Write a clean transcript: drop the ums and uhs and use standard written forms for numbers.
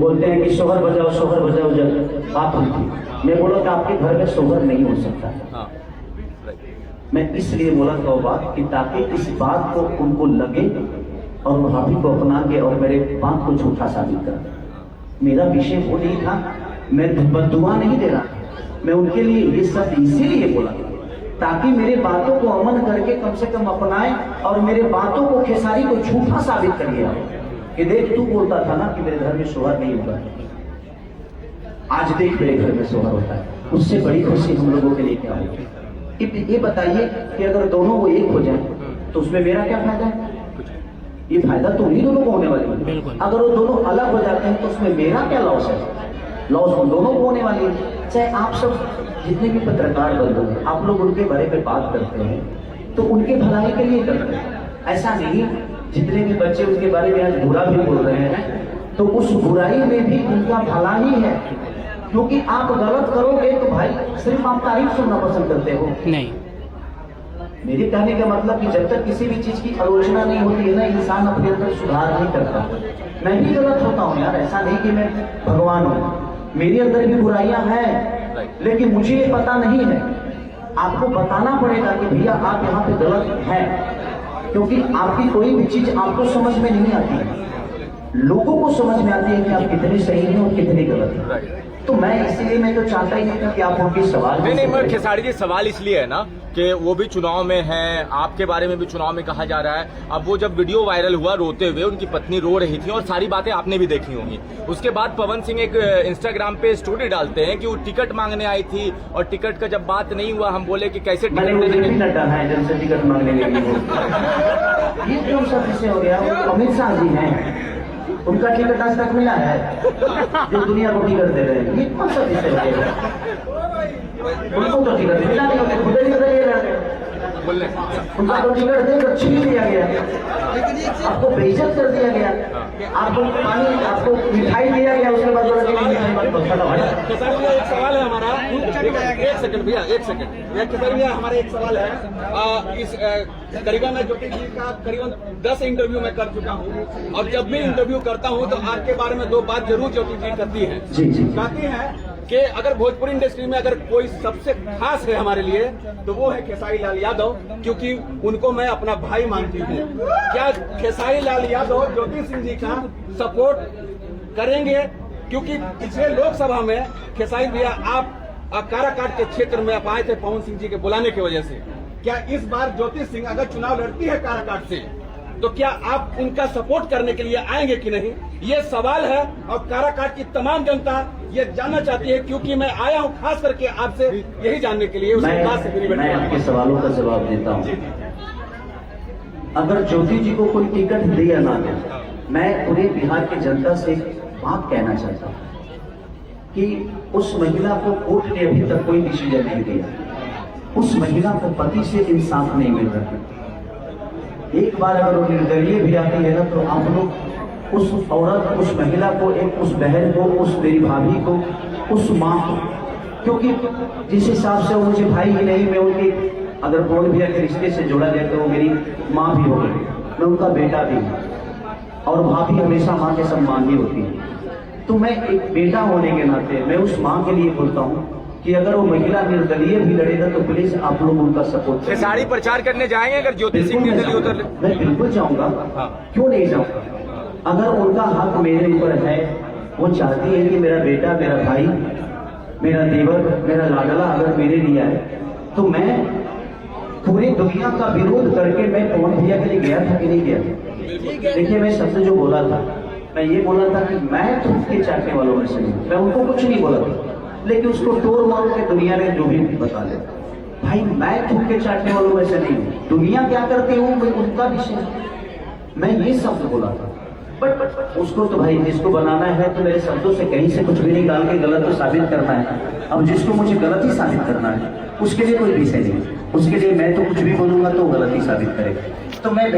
बोलते हैं कि शोहर बजाओ जब बात हुई थी, मैं बोला कि आपके घर में शोहर नहीं हो सकता। मैं इसलिए बोला था वो बात कि ताकि इस बात को उनको लगे और भाभी को अपना के और मेरे बात को झूठा साबित कर। मेरा विषय वो नहीं था, मैं बददुआ नहीं दे रहा, मैं उनके लिए ये सब इसीलिए बोला ताकि मेरे बातों को अमन करके कम से कम अपनाए और मेरे बातों को खेसारी को झूठा साबित करिए कि देख तू बोलता था ना कि मेरे घर में शोहर नहीं होगा, आज देख मेरे घर में शोहर होता है। उससे बड़ी खुशी हम लोगों के लिए क्या होगी? ये बताइए कि अगर दोनों वो एक हो जाए तो उसमें मेरा क्या फायदा है? ये फायदा तो उन्हीं दोनों को होने वाली है। अगर वो दोनों अलग हो जाते हैं तो उसमें मेरा क्या लॉस है? लॉस हम दोनों को होने वाली है। चाहे आप सब जितने भी पत्रकार बंधु हैं, आप लोग उनके बारे में बात करते हैं तो उनके भलाई के लिए करते हैं, ऐसा नहीं जितने भी बच्चे उनके बारे में आज बुरा भी बोल रहे हैं तो उस बुराई में भी उनका भला ही है, क्योंकि आप गलत करोगे तो भाई सिर्फ आप तारीफ सुनना पसंद करते हो। नहीं, मेरे कहने का मतलब कि जब तक किसी भी चीज की आलोचना नहीं होती है ना, इंसान अपने अंदर सुधार नहीं करता। मैं भी गलत होता हूँ यार, ऐसा नहीं कि मैं भगवान हूँ, मेरे अंदर भी बुराइयां हैं, लेकिन मुझे ये पता नहीं है। आपको बताना पड़ेगा कि भैया आप यहाँ पे गलत हैं, क्योंकि आपकी कोई भी चीज आपको समझ में नहीं आती है, लोगों को समझ में आती है कि आप कितने सही हैं और कितने गलत हैं। तो मैं इसीलिए मैं तो चाहता ही नहीं था कि आप उनके सवाल नहीं, मैं खेसारी जी सवाल इसलिए है ना कि वो भी चुनाव में हैं, आपके बारे में भी चुनाव में कहा जा रहा है। अब वो जब वीडियो वायरल हुआ रोते हुए, उनकी पत्नी रो रही थी और सारी बातें आपने भी देखी होंगी। उसके बाद पवन सिंह एक इंस्टाग्राम पे स्टोरी डालते हैं कि वो टिकट मांगने आई थी और टिकट का जब बात नहीं हुआ हम बोले कि कैसे टिकट मांगने ये कौन सा विषय हो गया? अमित शाह जी हैं, उनका टिकट आज तक मिला है जो दुनिया को टिकट दे रहे हैं, ये कौन सा विषय हो गया? उनको तो टिकट मिला नहीं, उन्हें खुद ही बदल उनका तो टिकट देकर छीन लिया गया, आपको बेइज्जत कर दिया गया, आपको पानी आपको मिठाई दिया गया, उसके बाद एक सवाल है हमारा, एक सेकंड भैया, एक सेकंड खेसारी भैया, हमारा एक सवाल है। इस करीबन मैं ज्योति जी का करीबन 10 इंटरव्यू मैं कर चुका हूँ और जब भी इंटरव्यू करता हूँ तो आपके बारे में 2 बात जरूर ज्योति जी करती है। कहती है कि अगर भोजपुरी इंडस्ट्री में अगर कोई सबसे खास है हमारे लिए तो वो है खेसारी लाल यादव, क्योंकि उनको मैं अपना भाई मानती हूँ। क्या खेसारी लाल यादव ज्योति सिंह जी का सपोर्ट करेंगे? क्योंकि पिछले लोकसभा में खेसारी भैया आप काराकाट के क्षेत्र में आप आए थे पवन सिंह जी के बुलाने की वजह से, क्या इस बार ज्योति सिंह अगर चुनाव लड़ती है काराकाट से तो क्या आप उनका सपोर्ट करने के लिए आएंगे कि नहीं? ये सवाल है और काराकाट की तमाम जनता ये जानना चाहती है, क्योंकि मैं आया हूं खास करके आपसे यही जानने के लिए। मैं आपके सवालों का जवाब देता हूं। अगर ज्योति जी को कोई टिकट दे या ना दे, मैं पूरे बिहार की जनता से बात कहना चाहता हूं कि उस महिला को कोर्ट ने अभी तक कोई डिसीजन नहीं दिया, उस महिला को पति से इंसाफ नहीं मिल रहा। एक बार अगर वो निर्दलीय भी आती है ना तो आप लोग उस औरत, उस महिला को, एक उस बहन को, उस मेरी भाभी को, उस माँ को, क्योंकि जिस हिसाब से वो मुझे भाई ही नहीं, मैं उनके अगर बोल भी अगर रिश्ते से जोड़ा जाए तो वो मेरी माँ भी हो गई, मैं उनका बेटा भी हूँ और भाभी हमेशा माँ के सम्मान ही होती है। तो मैं एक बेटा होने के नाते मैं उस माँ के लिए बोलता हूँ कि अगर वो महिला निर्दलीय भी लड़ेगा तो प्लीज आप लोग उनका सपोर्ट करें। खेसारी प्रचार करने जाएंगे अगर ज्योति सिंह निर्दलीय उतर? मैं बिल्कुल जाऊंगा, क्यों नहीं जाऊंगा? अगर उनका हक मेरे ऊपर है, वो चाहती है कि मेरा बेटा, मेरा भाई, मेरा देवर, मेरा लाडला अगर मेरे लिए आए तो मैं पूरी दुनिया का विरोध करके मैं पवन भैया के लिए गया था कि नहीं गया था? देखिए मैं सबसे जो बोला था, मैं ये बोला था कि मैं थूक के चाटने वालों में से नहीं, मैं उनको कुछ नहीं बोला था, लेकिन उसको तोड़ मारो के दुनिया ने जो भी बता दे। भाई मैं थूक के चाटने वालों में से नहीं हूँ, दुनिया क्या करती हूँ मैं उनका विषय, मैं ये शब्द बोला था। बट उसको तो भाई जिसको बनाना है तो मेरे शब्दों से कहीं से कुछ भी नहीं डाल के गलत तो साबित करना है। अब जिसको मुझे गलत ही साबित करना है उसके लिए कोई विषय नहीं, उसके लिए मैं तो कुछ भी बोलूंगा तो गलत ही साबित करेगा। तो मैं